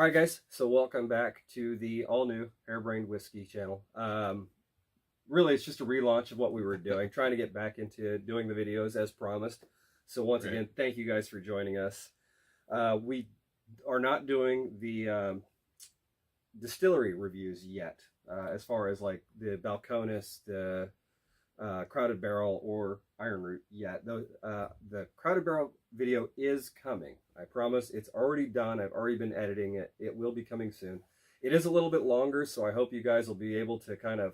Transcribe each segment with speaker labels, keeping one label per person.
Speaker 1: All right, guys. So welcome back to the all-new Hairbrained Whiskey channel. Really, it's just a relaunch of what we were doing, trying to get back into doing the videos as promised. So once again, thank you guys for joining us. We are not doing the distillery reviews yet, as far as like the Balcones, the Crowded Barrel, or Ironroot yet. The Crowded Barrel video is coming. I promise. It's already done. I've already been editing it. It will be coming soon. It is a little bit longer, so I hope you guys will be able to kind of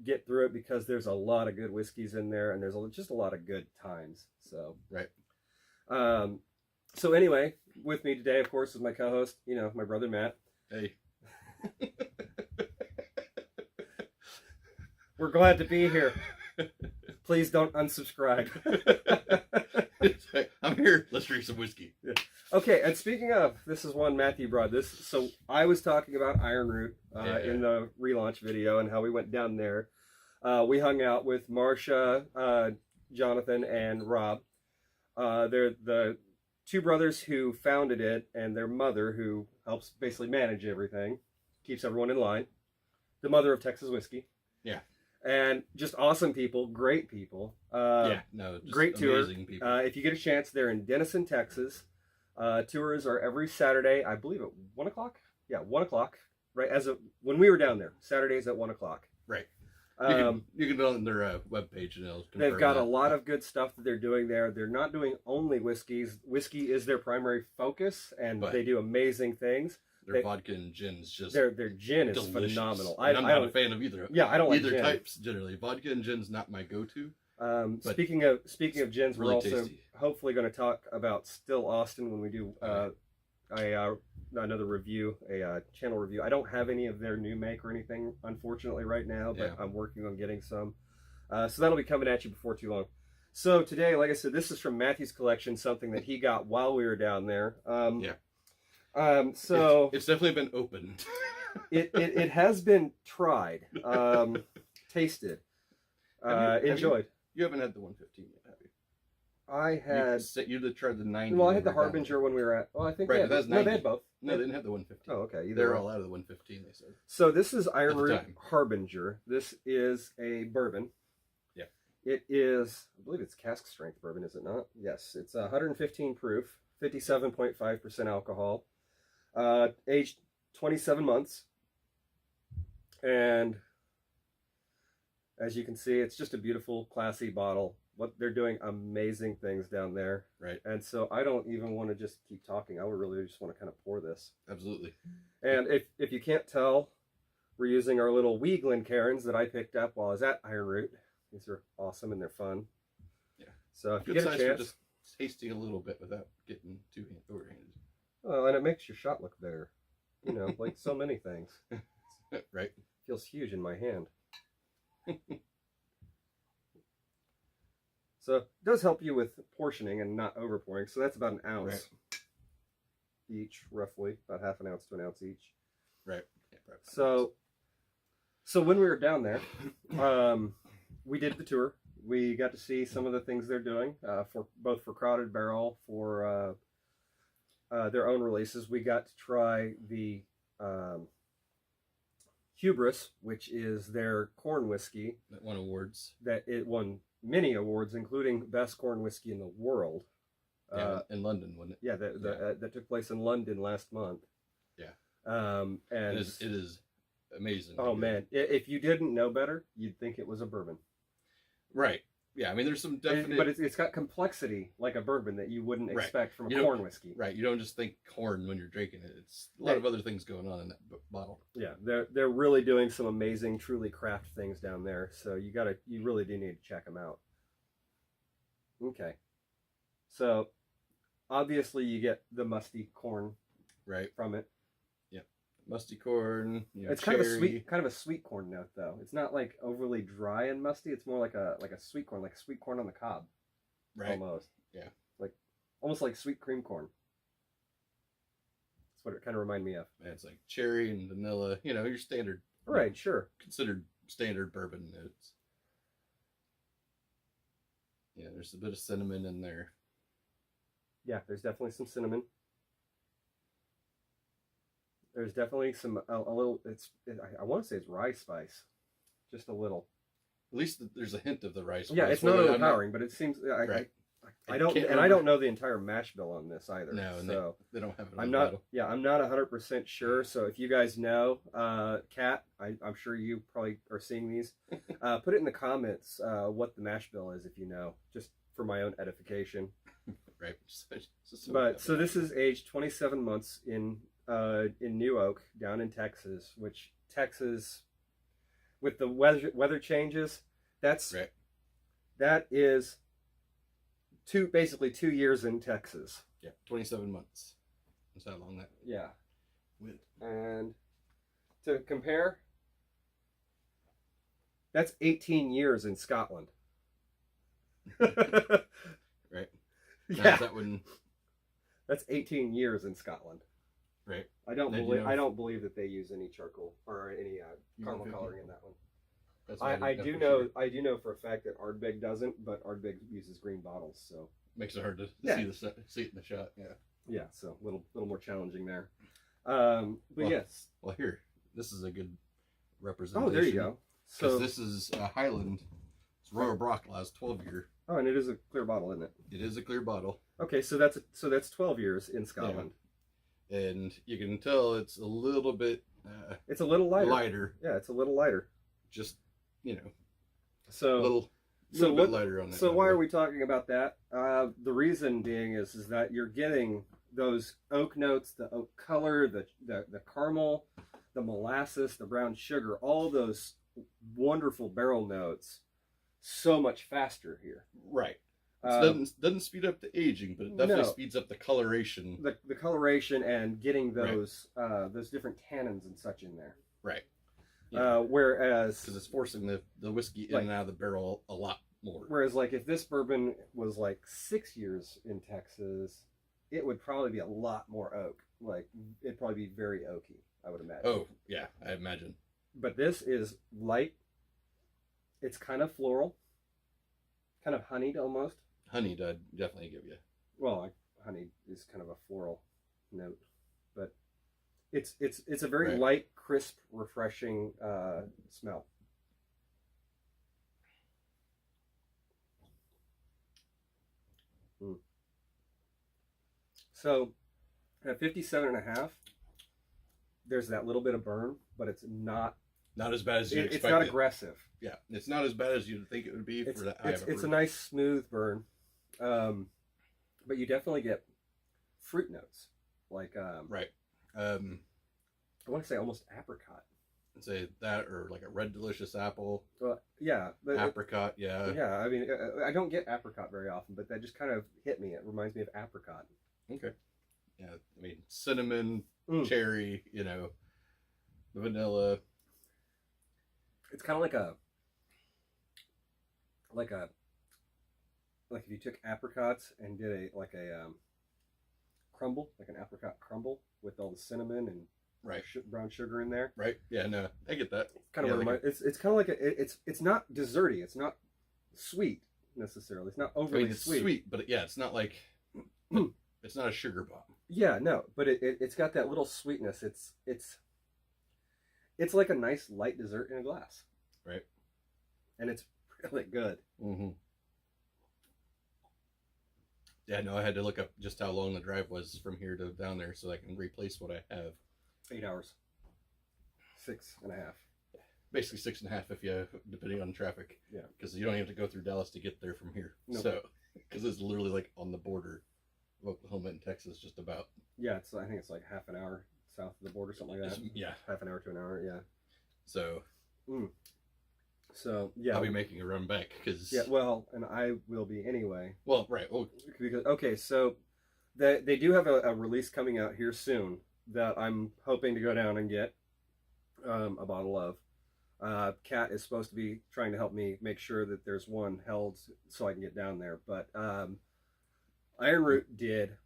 Speaker 1: get through it, because there's a lot of good whiskeys in there, and there's just a lot of good times. So so anyway, with me today, of course, is my co-host, my brother Matt.
Speaker 2: Hey.
Speaker 1: We're glad to be here. Please don't unsubscribe.
Speaker 2: I'm here. Let's drink some whiskey.
Speaker 1: Yeah. Okay, and speaking of, this is one Matthew brought this. So I was talking about Ironroot in the relaunch video and how we went down there. We hung out with Marcia, Jonathan, and Rob. They're the two brothers who founded it, and their mother, who helps basically manage everything, keeps everyone in line. The mother of Texas whiskey.
Speaker 2: Yeah.
Speaker 1: And just awesome people, great people.
Speaker 2: Just
Speaker 1: great tour.
Speaker 2: People.
Speaker 1: If you get a chance, they're in Denison, Texas. Tours are every Saturday, I believe at 1 o'clock. Yeah, 1 o'clock. Right, when we were down there, Saturdays at 1 o'clock.
Speaker 2: Right. You can go on their webpage and it'll confirm.
Speaker 1: They've got a lot of good stuff that they're doing there. They're not doing only whiskeys. Whiskey is their primary focus, and they do amazing things.
Speaker 2: Their vodka and gin's just
Speaker 1: their gin is
Speaker 2: delicious.
Speaker 1: Phenomenal.
Speaker 2: I'm not a fan of either.
Speaker 1: Yeah, I don't like
Speaker 2: either
Speaker 1: gin.
Speaker 2: types generally. Vodka and gin's not my go-to.
Speaker 1: Speaking of gins,
Speaker 2: really
Speaker 1: we're also
Speaker 2: tasty.
Speaker 1: Hopefully going to talk about Still Austin when we do another review, a channel review. I don't have any of their new make or anything, unfortunately, right now, but I'm working on getting some. So that'll be coming at you before too long. So today, like I said, this is from Matthew's collection, something that he got while we were down there. So
Speaker 2: it's definitely been opened.
Speaker 1: it has been tried, tasted, enjoyed.
Speaker 2: You haven't had the 115 yet, have you?
Speaker 1: I had.
Speaker 2: You tried the 90.
Speaker 1: Well, I had the Harbinger when we were at. Well, I think
Speaker 2: right,
Speaker 1: they had both.
Speaker 2: No, they didn't have the 115.
Speaker 1: Oh, okay.
Speaker 2: They're all out of the 115. They said.
Speaker 1: So this is Ironroot Harbinger. This is a bourbon. Yeah. It is. I believe it's cask strength bourbon, is it not? Yes, it's 115 proof, 57.5% alcohol. Aged 27 months, and as you can see, it's just a beautiful, classy bottle. What they're doing amazing things down there,
Speaker 2: right? And
Speaker 1: so I don't even want to just keep talking. I would really just want to kind of pour this.
Speaker 2: Absolutely.
Speaker 1: And if you can't tell, we're using our little wee Glencairns that I picked up while I was at Ironroot. These are awesome and they're fun.
Speaker 2: Yeah.
Speaker 1: So if you get a chance,
Speaker 2: just tasting a little bit without getting too overhanded.
Speaker 1: Well, and it makes your shot look better. Like so many things.
Speaker 2: Right.
Speaker 1: Feels huge in my hand. So it does help you with portioning and not overpouring. So that's about an ounce each, roughly. About half an ounce to an ounce each.
Speaker 2: Right. Yeah,
Speaker 1: so when we were down there, we did the tour. We got to see some of the things they're doing, for Crowded Barrel, for their own releases. We got to try the Hubris, which is their corn whiskey.
Speaker 2: That won awards.
Speaker 1: That it won many awards, including best corn whiskey in the world.
Speaker 2: In London, wasn't it?
Speaker 1: Yeah, that took place in London last month.
Speaker 2: Yeah.
Speaker 1: And
Speaker 2: it is amazing.
Speaker 1: Oh man, if you didn't know better, you'd think it was a bourbon.
Speaker 2: Right. Yeah, I mean, there's some definite...
Speaker 1: But it's got complexity like a bourbon that you wouldn't expect from a corn whiskey.
Speaker 2: Right, you don't just think corn when you're drinking it. It's a lot of other things going on in that bottle.
Speaker 1: Yeah, they're really doing some amazing, truly craft things down there. So you really do need to check them out. Okay. So, obviously you get the musty corn from it.
Speaker 2: Musty corn.
Speaker 1: It's
Speaker 2: cherry.
Speaker 1: kind of a sweet corn note though. It's not like overly dry and musty. It's more like a sweet corn, like sweet corn on the cob, almost.
Speaker 2: Yeah,
Speaker 1: almost like sweet cream corn. That's what it kind of reminded me of.
Speaker 2: And it's like cherry and vanilla. Your standard.
Speaker 1: Right, sure.
Speaker 2: Considered standard bourbon notes. Yeah, there's a bit of cinnamon in there.
Speaker 1: Yeah, there's definitely some cinnamon. There's definitely a little. I want to say it's rye spice, just a little.
Speaker 2: At least there's a hint of the rice.
Speaker 1: Yeah, it's not overpowering, but it seems. I don't know the entire mash bill on this either.
Speaker 2: No,
Speaker 1: so
Speaker 2: they don't have it.
Speaker 1: I'm not. Yeah, I'm not 100% sure. So if you guys know, Kat, I'm sure you probably are seeing these. Put it in the comments what the mash bill is if you know, just for my own edification.
Speaker 2: Right.
Speaker 1: So this is aged 27 months in New Oak down in Texas, which Texas, with the weather changes, that is basically 2 years in Texas.
Speaker 2: Yeah, 27 months. That's how long that.
Speaker 1: Yeah. And to compare, that's 18 years in Scotland.
Speaker 2: Right.
Speaker 1: Yeah.
Speaker 2: That wouldn't.
Speaker 1: That's 18 years in Scotland.
Speaker 2: Right.
Speaker 1: I don't believe that they use any charcoal or any caramel coloring in that one. I do know for a fact that Ardbeg doesn't, but Ardbeg uses green bottles, so
Speaker 2: makes it hard to see it in the shot. Yeah.
Speaker 1: Yeah, so a little more challenging there. But yes.
Speaker 2: Well, here, this is a good representation.
Speaker 1: Oh, there you go. So
Speaker 2: this is Highland. It's Royal Brocklaw's 12-year.
Speaker 1: Oh, and it is a clear bottle, isn't it?
Speaker 2: It is a clear bottle.
Speaker 1: Okay, so that's 12 years in Scotland.
Speaker 2: Yeah. And you can tell it's a little bit.
Speaker 1: It's a little lighter. Yeah, it's a little lighter.
Speaker 2: Just
Speaker 1: so
Speaker 2: a little bit lighter on that.
Speaker 1: So why are we talking about that? The reason being is that you're getting those oak notes, the oak color, the caramel, the molasses, the brown sugar, all those wonderful barrel notes so much faster here.
Speaker 2: Right. It doesn't speed up the aging, but it definitely speeds up the coloration.
Speaker 1: The coloration and getting those different tannins and such in there.
Speaker 2: Right.
Speaker 1: Yeah. Whereas
Speaker 2: because it's forcing the whiskey in and out of the barrel a lot more.
Speaker 1: Whereas like if this bourbon was like 6 years in Texas, it would probably be a lot more oak. Like it'd probably be very oaky, I would imagine.
Speaker 2: Oh yeah, I imagine.
Speaker 1: But this is light. It's kind of floral, kind of honeyed almost.
Speaker 2: Honeyed, I'd definitely give you.
Speaker 1: Well, honey is kind of a floral note, but it's a very light, crisp, refreshing smell. So at 57.5, there's that little bit of burn, but it's not
Speaker 2: as bad as you expected.
Speaker 1: It's not aggressive.
Speaker 2: Yeah, it's not as bad as you'd think it would be for that high of a burn.
Speaker 1: It's a nice smooth burn, but you definitely get fruit notes, like
Speaker 2: right.
Speaker 1: I want to say almost apricot.
Speaker 2: I'd say that, or like a red delicious apple.
Speaker 1: Yeah,
Speaker 2: apricot. Yeah.
Speaker 1: Yeah, I mean, I don't get apricot very often, but that just kind of hit me. It reminds me of apricot.
Speaker 2: Okay. Yeah, I mean cinnamon, cherry, vanilla.
Speaker 1: It's kind of like if you took apricots and did a crumble, like an apricot crumble with all the cinnamon and brown sugar in there.
Speaker 2: Right. Yeah. No, I get that.
Speaker 1: It's kind of it's kind of like it's not desserty. It's not sweet necessarily. It's not overly
Speaker 2: it's
Speaker 1: sweet.
Speaker 2: Sweet, but yeah, it's not like it's not a sugar bomb.
Speaker 1: Yeah, no, but it's got that little sweetness. It's like a nice light dessert in a glass.
Speaker 2: Right.
Speaker 1: And it's really good.
Speaker 2: Mm-hmm. Yeah, no, I had to look up just how long the drive was from here to down there so I can replace what I have.
Speaker 1: 8 hours. 6.5.
Speaker 2: Basically 6.5 if you, depending on traffic.
Speaker 1: Yeah.
Speaker 2: Because you don't even have to go through Dallas to get there from here.
Speaker 1: Nope.
Speaker 2: So, because it's literally like on the border of Oklahoma and Texas, just about.
Speaker 1: Yeah, I think it's like half an hour south of the border, something like that.
Speaker 2: Yeah.
Speaker 1: Half an hour to an hour, yeah.
Speaker 2: So.
Speaker 1: So, yeah.
Speaker 2: I'll be making a run back because.
Speaker 1: Yeah, well, and I will be anyway.
Speaker 2: Well, right. Well,
Speaker 1: because, okay, so they do have a release coming out here soon that I'm hoping to go down and get a bottle of. Kat is supposed to be trying to help me make sure that there's one held so I can get down there. But Ironroot did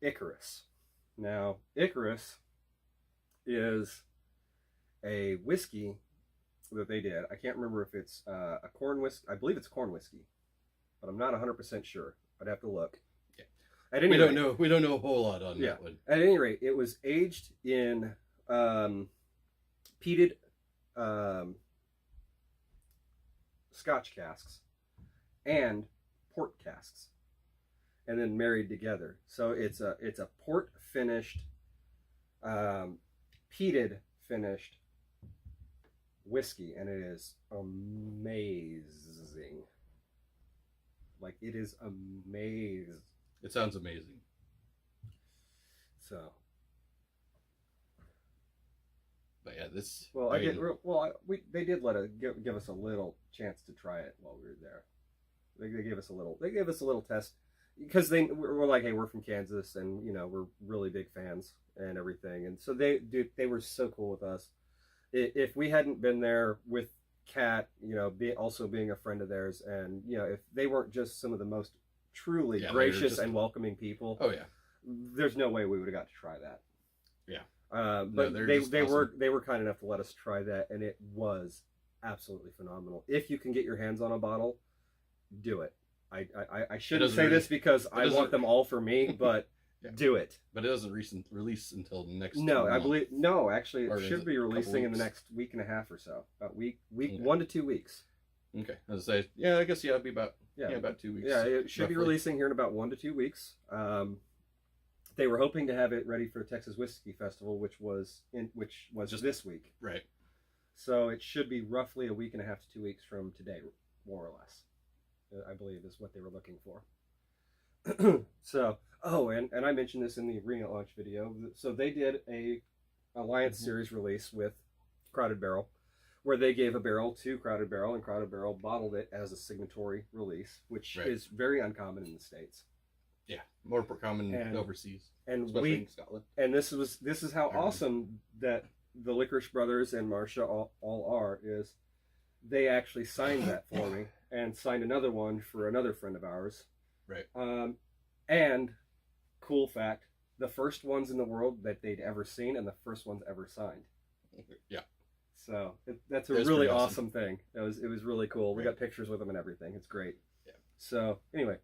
Speaker 1: Icarus. Now, Icarus is a whiskey that they did. I can't remember if it's a corn whiskey. I believe it's corn whiskey, but I'm not 100% sure. I'd have to look.
Speaker 2: Yeah.
Speaker 1: At any
Speaker 2: We
Speaker 1: rate,
Speaker 2: don't know. We don't know a whole lot on
Speaker 1: Yeah.
Speaker 2: that one.
Speaker 1: At any rate, it was aged in peated Scotch casks and port casks, and then married together. So it's a port finished, peated finished whiskey, and it is amazing. Like, it is amazing.
Speaker 2: It sounds amazing.
Speaker 1: So,
Speaker 2: But yeah, this.
Speaker 1: well, they did let us give us a little chance to try it while we were there. They gave us a little test, because they were like, hey, we're from Kansas, and we're really big fans and everything, and so they were so cool with us. If we hadn't been there with Kat, also being a friend of theirs, and if they weren't just some of the most truly gracious and welcoming people,
Speaker 2: Oh yeah,
Speaker 1: there's no way we would have got to try that.
Speaker 2: Yeah.
Speaker 1: But
Speaker 2: No,
Speaker 1: they
Speaker 2: awesome.
Speaker 1: were kind enough to let us try that, and it was absolutely phenomenal. If you can get your hands on a bottle, do it. I shouldn't say this because I want them all for me, but
Speaker 2: Yeah.
Speaker 1: do it.
Speaker 2: But it doesn't release until next.
Speaker 1: No, I
Speaker 2: month.
Speaker 1: believe actually
Speaker 2: Or
Speaker 1: it
Speaker 2: is
Speaker 1: should
Speaker 2: it
Speaker 1: be
Speaker 2: a couple
Speaker 1: releasing in the
Speaker 2: weeks?
Speaker 1: next week and a half or so. About week
Speaker 2: Okay.
Speaker 1: 1 to 2 weeks.
Speaker 2: Okay, as I say, yeah, I guess it'd be about
Speaker 1: Yeah.
Speaker 2: about 2 weeks.
Speaker 1: Yeah, it should be
Speaker 2: roughly.
Speaker 1: releasing here in about 1 to 2 weeks. They were hoping to have it ready for Texas Whiskey Festival, which was
Speaker 2: Just-
Speaker 1: this week.
Speaker 2: Right.
Speaker 1: So it should be roughly a week and a half to 2 weeks from today, more or less. I believe is what they were looking for. So, and I mentioned this in the arena launch video. So they did a Alliance Series release with Crowded Barrel, where they gave a barrel to Crowded Barrel, and Crowded Barrel bottled it as a signatory release, which
Speaker 2: Right.
Speaker 1: is very uncommon in the States.
Speaker 2: Yeah, more common
Speaker 1: And-
Speaker 2: overseas,
Speaker 1: And
Speaker 2: especially in Scotland.
Speaker 1: and this is how
Speaker 2: Ireland.
Speaker 1: awesome that the Licorice Brothers and Marcia all are, is they actually signed that for me, and signed another one for another friend of ours.
Speaker 2: Right.
Speaker 1: And cool fact, the first ones in the world that they'd ever seen, and the first ones ever signed.
Speaker 2: Yeah.
Speaker 1: So that's a
Speaker 2: That's
Speaker 1: really
Speaker 2: pretty
Speaker 1: awesome thing. It was really cool. We
Speaker 2: Right.
Speaker 1: got pictures with them and everything. It's great.
Speaker 2: Yeah.
Speaker 1: So anyway,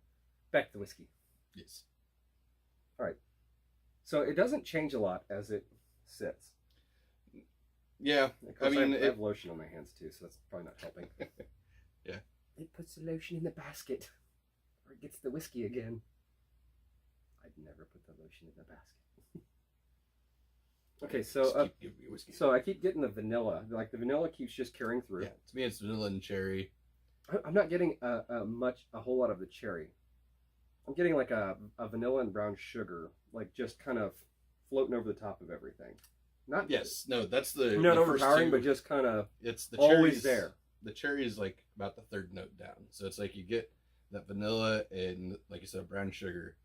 Speaker 1: back to the whiskey.
Speaker 2: Yes.
Speaker 1: So it doesn't change a lot as it sits.
Speaker 2: Yeah.
Speaker 1: Of course,
Speaker 2: I mean,
Speaker 1: I have lotion on my hands too, so that's probably not helping.
Speaker 2: Yeah.
Speaker 1: It puts the lotion in the basket, or it gets the whiskey again. I'd never put the lotion in the basket. Okay,
Speaker 2: Just
Speaker 1: so
Speaker 2: give me whiskey.
Speaker 1: so I keep getting the vanilla. Like, the vanilla keeps just carrying through.
Speaker 2: Yeah, to me it's vanilla and cherry.
Speaker 1: I'm not getting a whole lot of the cherry. I'm getting like a vanilla and brown sugar, like just kind of floating over the top of everything. Not
Speaker 2: Yes, no, that's the
Speaker 1: not
Speaker 2: the first
Speaker 1: overpowering,
Speaker 2: two-
Speaker 1: but just kind of
Speaker 2: it's the
Speaker 1: always
Speaker 2: cherries,
Speaker 1: there.
Speaker 2: The cherry is like about the third note down, so it's like you get that vanilla and, like you said, brown sugar,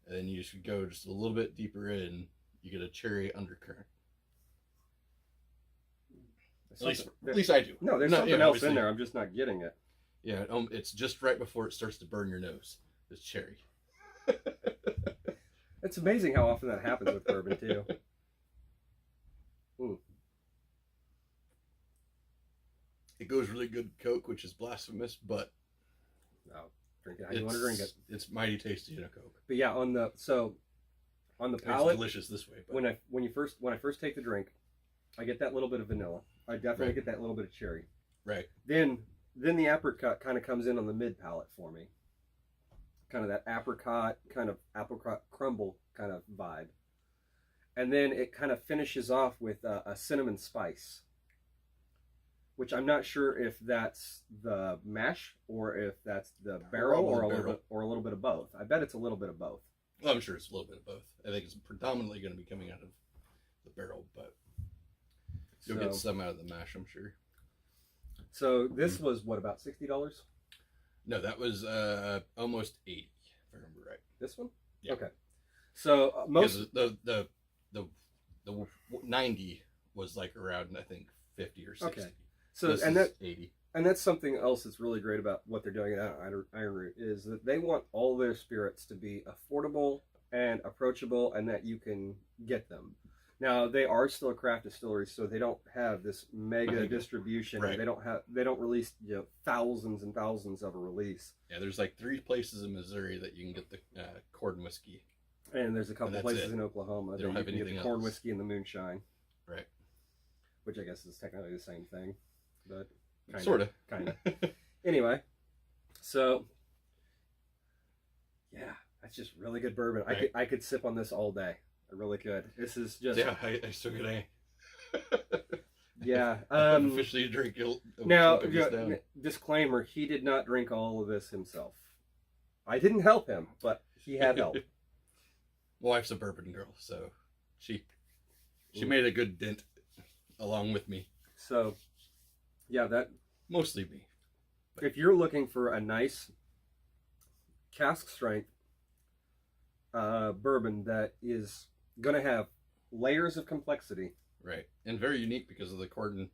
Speaker 2: and then you just go just a little bit deeper in, you get a cherry undercurrent. At least I do.
Speaker 1: No, there's
Speaker 2: No,
Speaker 1: something
Speaker 2: yeah,
Speaker 1: else in
Speaker 2: obviously.
Speaker 1: there. I'm just not getting it.
Speaker 2: Yeah, it's just right before it starts to burn your nose. It's cherry.
Speaker 1: It's amazing how often that happens with bourbon too.
Speaker 2: It goes really good with Coke, which is blasphemous, but
Speaker 1: No, drink it how you want to drink it.
Speaker 2: It's mighty tasty in a Coke.
Speaker 1: But yeah, on the
Speaker 2: It's
Speaker 1: palate,
Speaker 2: delicious this way. But
Speaker 1: when I first take the drink, I get that little bit of vanilla. I definitely
Speaker 2: Right.
Speaker 1: get that little bit of cherry.
Speaker 2: right,
Speaker 1: Then the apricot kind of comes in on the mid palate for me. Kind of that apricot crumble kind of vibe. And then it kind of finishes off with a cinnamon spice, which I'm not sure if that's the mash or if that's the barrel or a little bit of both. I bet it's a little bit of both.
Speaker 2: well, I'm sure it's a little bit of both. I think it's predominantly going to be coming out of the barrel, but you'll get some out of the mash, I'm sure.
Speaker 1: So this was what, about $60?
Speaker 2: No, that was almost 80, if I remember right.
Speaker 1: This one?
Speaker 2: Yeah.
Speaker 1: Okay. So most
Speaker 2: Because the 90 was like around, I think, 50 or 60.
Speaker 1: Okay. So
Speaker 2: This
Speaker 1: and
Speaker 2: is
Speaker 1: that
Speaker 2: 80.
Speaker 1: and that's something else that's really great about what they're doing at Ironroot, is that they want all their spirits to be affordable and approachable, and that you can get them. Now, they are still a craft distillery, so they don't have this mega distribution.
Speaker 2: Right.
Speaker 1: They don't release thousands and thousands of a release.
Speaker 2: Yeah, there's like 3 places in Missouri that you can get the corn whiskey.
Speaker 1: And there's a couple
Speaker 2: that's
Speaker 1: places
Speaker 2: it.
Speaker 1: in Oklahoma
Speaker 2: They don't
Speaker 1: that you
Speaker 2: have
Speaker 1: can get
Speaker 2: anything
Speaker 1: the corn
Speaker 2: else.
Speaker 1: whiskey and the moonshine.
Speaker 2: Right.
Speaker 1: Which I guess is technically the same thing, but
Speaker 2: Sort of.
Speaker 1: kind of. Anyway, so yeah, that's just really good bourbon.
Speaker 2: Right.
Speaker 1: I could sip on this all day. I really could. This is just
Speaker 2: Yeah, I still could.
Speaker 1: yeah.
Speaker 2: Officially drink it.
Speaker 1: Now,
Speaker 2: Down.
Speaker 1: disclaimer: he did not drink all of this himself. I didn't help him, but he had help.
Speaker 2: My wife's a bourbon girl, so she made a good dent along with me.
Speaker 1: So, yeah, that
Speaker 2: Mostly me.
Speaker 1: if you're looking for a nice cask strength bourbon that is going to have layers of complexity.
Speaker 2: Right. And very unique because of the corn.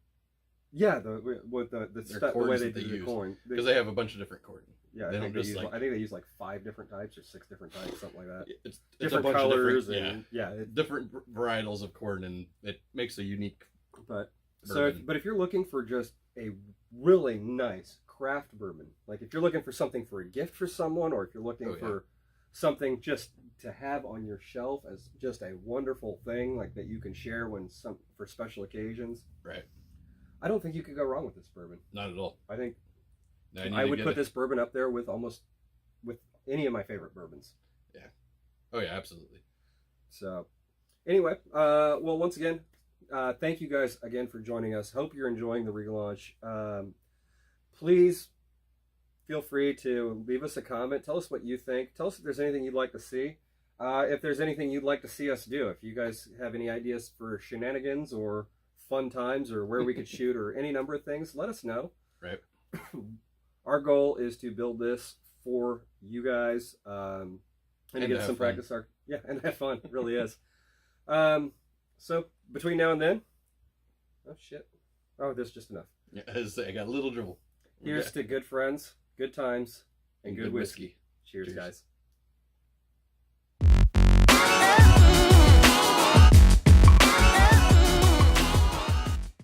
Speaker 1: Yeah, the way they do the corn.
Speaker 2: Because they have a bunch of different corn.
Speaker 1: Yeah,
Speaker 2: They
Speaker 1: I
Speaker 2: don't
Speaker 1: think,
Speaker 2: just like.
Speaker 1: I think they use like 5 different types or 6 different types, something like that.
Speaker 2: It's
Speaker 1: Different
Speaker 2: a bunch
Speaker 1: colors
Speaker 2: of
Speaker 1: and yeah,
Speaker 2: different varietals of corn, and it makes a unique.
Speaker 1: but
Speaker 2: bourbon.
Speaker 1: but if you're looking for just a really nice craft bourbon, like if you're looking for something for a gift for someone, or if you're looking for something just to have on your shelf as just a wonderful thing, like that you can share for special occasions,
Speaker 2: Right.
Speaker 1: I don't think you could go wrong with this bourbon.
Speaker 2: Not at all.
Speaker 1: I think
Speaker 2: Now you need
Speaker 1: I
Speaker 2: to
Speaker 1: would
Speaker 2: get
Speaker 1: put
Speaker 2: it.
Speaker 1: this bourbon up there with any of my favorite bourbons.
Speaker 2: Oh yeah, absolutely.
Speaker 1: So, anyway, well, once again, thank you guys again for joining us. Hope you're enjoying the relaunch. Please feel free to leave us a comment. Tell us what you think. Tell us if there's anything you'd like to see. If there's anything you'd like to see us do. If you guys have any ideas for shenanigans or fun times or where we could shoot or any number of things, let us know.
Speaker 2: Right.
Speaker 1: Our goal is to build this for you guys. And to get some practice. And have fun. It really is. So between now and then, oh shit. Oh, there's just enough.
Speaker 2: Yeah, I got a little dribble.
Speaker 1: Here's to good friends, good times, and good whiskey. Cheers,
Speaker 2: Cheers.
Speaker 1: guys.